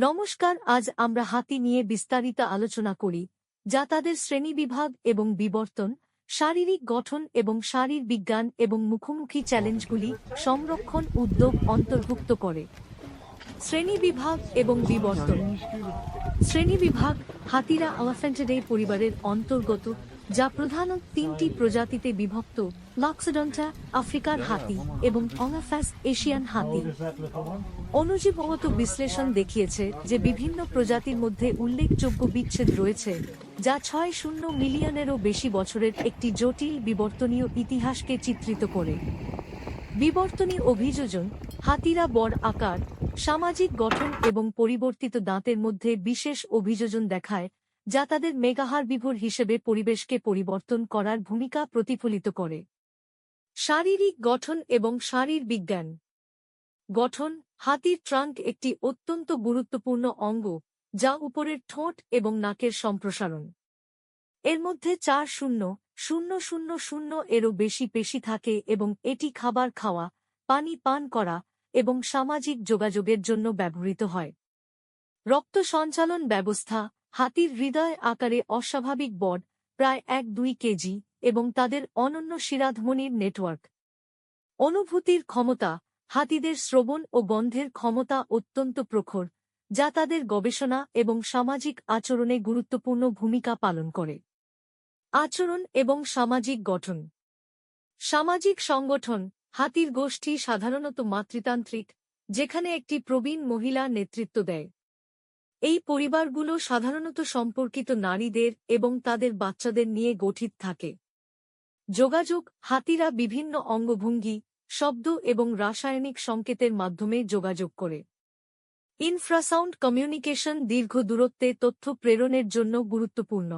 নমস্কার, আজ আমরা হাতি নিয়ে বিস্তারিত আলোচনা করি, যা তাদের শ্রেণীবিভাগ এবং বিবর্তন, শারীরিক গঠন এবং শারীরবিজ্ঞান এবং মুখোমুখি চ্যালেঞ্জগুলি সংরক্ষণ উদ্যোগ অন্তর্ভুক্ত করে। শ্রেণীবিভাগ এবং বিবর্তন। শ্রেণীবিভাগ: হাতিরা এলিফ্যান্টিডে পরিবারের অন্তর্গত, যা প্রধানত তিনটি প্রজাতিতে বিভক্ত: লক্সোডন্টা, আফ্রিকার হাতি, এবং অঙ্গাফাস, এশিয়ান হাতি। অণুজীবগত বিশ্লেষণ দেখিয়েছে যে বিভিন্ন প্রজাতির মধ্যে উল্লেখযোগ্য বিচ্ছেদ রয়েছে, যা ৬০ মিলিয়নেরও বেশি বছরের একটি জটিল বিবর্তনীয় ইতিহাসকে চিত্রিত করে। বিবর্তনী অভিযোজন: হাতিরা বড় আকার, সামাজিক গঠন এবং পরিবর্তিত দাঁতের মধ্যে বিশেষ অভিযোজন দেখায়, যা তাদের মেগাহার্বিভোর হিসেবে পরিবেশকে পরিবর্তন করার ভূমিকা প্রতিফলিত করে। শারীরিক গঠন এবং শারীরবিজ্ঞান। গঠন: হাতির ট্রাঙ্ক একটি অত্যন্ত গুরুত্বপূর্ণ অঙ্গ, যা উপরের ঠোঁট এবং নাকের সম্প্রসারণ। এর মধ্যে ৪০,০০,০০০ এরও বেশি পেশি থাকে এবং এটি খাবার খাওয়া, পানি পান করা এবং সামাজিক যোগাযোগের জন্য ব্যবহৃত হয়। রক্ত সঞ্চালন ব্যবস্থা: হাতির হৃদয় আকারে অস্বাভাবিক বড়, প্রায় ১-২ কেজি, এবং তাদের অনন্য শিরাধমনির নেটওয়ার্ক। অনুভূতির ক্ষমতা: হাতিদের শ্রবণ ও গন্ধের ক্ষমতা অত্যন্ত প্রখর, যা তাদের গবেষণা এবং সামাজিক আচরণে গুরুত্বপূর্ণ ভূমিকা পালন করে। আচরণ এবং সামাজিক গঠন। সামাজিক সংগঠন: হাতির গোষ্ঠী সাধারণত মাতৃতান্ত্রিক, যেখানে একটি প্রবীণ মহিলা নেতৃত্ব দেয়। এই পরিবারগুলো সাধারণত সম্পর্কিত নারীদের এবং তাদের বাচ্চাদের নিয়ে গঠিত থাকে। যোগাযোগ: হাতিরা বিভিন্ন অঙ্গভঙ্গি, শব্দ এবং রাসায়নিক সংকেতের মাধ্যমে যোগাযোগ করে। ইনফ্রাসাউন্ড কমিউনিকেশন: দীর্ঘ দূরত্বে তথ্য প্রেরণের জন্য গুরুত্বপূর্ণ।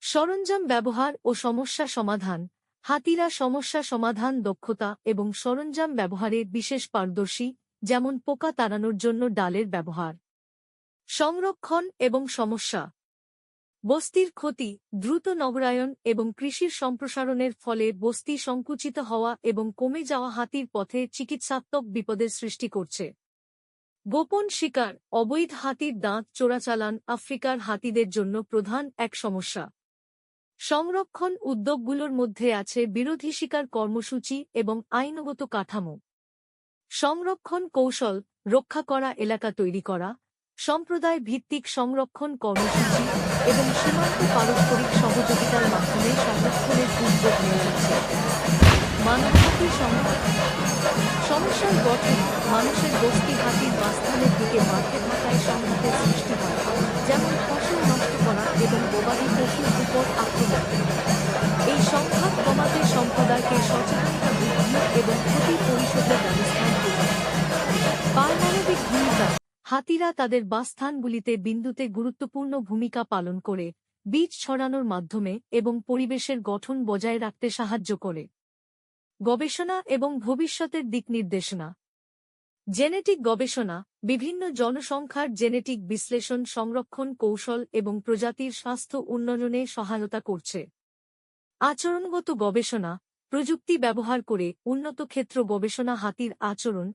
সরঞ্জাম ব্যবহার ও সমস্যা সমাধান: হাতিরা সমস্যা সমাধান দক্ষতা এবং সরঞ্জাম ব্যবহারে বিশেষ পারদর্শী, যেমন পোকা তাড়ানোর জন্য ডালের ব্যবহার। সংরক্ষণ এবং সমস্যা: বস্তির ক্ষতি: দ্রুত নগরায়ন এবং কৃষির সম্প্রসারণের ফলে বস্তি সংকুচিত হওয়া এবং কমে যাওয়া হাতির পথে চিকিৎসাত্মক বিপদের সৃষ্টি করছে। গোপন শিকার: অবৈধ হাতির দাঁত চোরাচালান আফ্রিকার হাতিদের জন্য প্রধান এক সমস্যা। সংরক্ষণ উদ্যোগগুলোর মধ্যে আছে বিরোধী শিকার কর্মসূচি এবং আইনগত কাঠামো। সংরক্ষণ কৌশল: রক্ষা করা এলাকা তৈরি করা, সম্প্রদায় ভিত্তিক সংরক্ষণ কর্মসূচি এবং সীমান্ত পারস্পরিক সহযোগিতার মাধ্যমে সংরক্ষণের উদ্যোগ নেওয়া হচ্ছে। মানবহাতি সংঘাত। সমস্যার গঠন: মানুষের বস্তি হাতির বাসস্থানের দিকে বাড়তে থাকায় সংঘাতের সৃষ্টি হয়, যেমন ফসল নষ্ট করা এবং গবাদি পশুর উপর আক্রমণ। এই সংঘাত কমাতে সম্প্রদায়কে সচেতনতা বৃদ্ধি এবং ক্ষতি পরিশোধের ব্যবস্থা প্রয়োজন। পারমাণবিক ভূমিকা: হাতিরা তাদের বাসস্থানগুলিতে বিন্দুতে গুরুত্বপূর্ণ ভূমিকা পালন করে, বীজ ছড়ানোর মাধ্যমে এবং পরিবেশের গঠন বজায় রাখতে সাহায্য করে। গবেষণা এবং ভবিষ্যতের দিক নির্দেশনা। জেনেটিক গবেষণা: বিভিন্ন জনসংখ্যার জেনেটিক বিশ্লেষণ সংরক্ষণ কৌশল এবং প্রজাতির স্বাস্থ্য উন্নয়নে সহায়তা করছে। আচরণগত গবেষণা: প্রযুক্তি ব্যবহার করে উন্নত ক্ষেত্র গবেষণা হাতির আচরণ,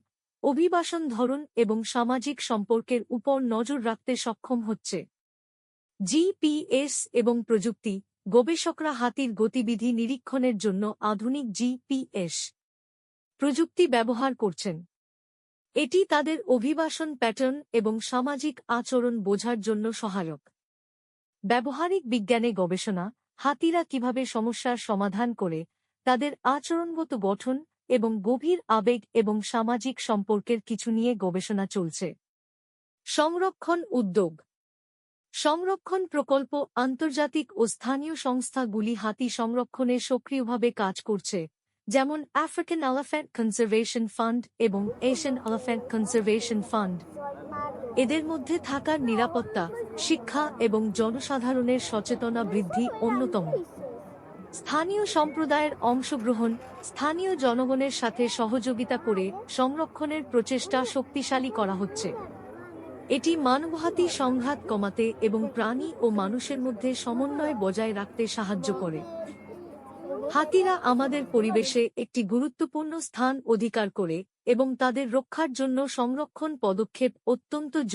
অভিবাসন ধরন এবং সামাজিক সম্পর্কের উপর নজর রাখতে সক্ষম হচ্ছে। জিপিএস এবং প্রযুক্তি: গবেষকরা হাতির গতিবিধি নিরীক্ষণের জন্য আধুনিক জিপিএস প্রযুক্তি ব্যবহার করছেন। এটি তাদের অভিবাসন প্যাটার্ন এবং সামাজিক আচরণ বোঝার জন্য সহায়ক। ব্যবহারিক বিজ্ঞানে গবেষণা: হাতিরা কিভাবে সমস্যার সমাধান করে, তাদের আচরণগত গঠন এবং গভীর আবেগ এবং সামাজিক সম্পর্কের কিছু নিয়ে গবেষণা চলছে। সংরক্ষণ উদ্যোগ। সংরক্ষণ প্রকল্প: আন্তর্জাতিক ও স্থানীয় সংস্থাগুলি হাতি সংরক্ষণে সক্রিয়ভাবে কাজ করছে, যেমন আফ্রিকান এলিফ্যান্ট কনজারভেশন ফান্ড এবং এশিয়ান এলিফ্যান্ট কনজারভেশন ফান্ড। এদের মধ্যে থাকার নিরাপত্তা, শিক্ষা এবং জনসাধারণের সচেতনতা বৃদ্ধি অন্যতম। স্থানীয় সম্প্রদায়ের অংশগ্রহণ: স্থানীয় জনগণের সাথে সহযোগিতা করে সংরক্ষণের প্রচেষ্টা শক্তিশালী করা হচ্ছে। এটি মানবহাতি সংঘাত কমাতে এবং প্রাণী ও মানুষের মধ্যে সমন্বয় বজায় রাখতে সাহায্য করে। হাতিরা আমাদের পরিবেশে একটি গুরুত্বপূর্ণ স্থান অধিকার করে এবং তাদের রক্ষার জন্য সংরক্ষণ পদক্ষেপ অত্যন্ত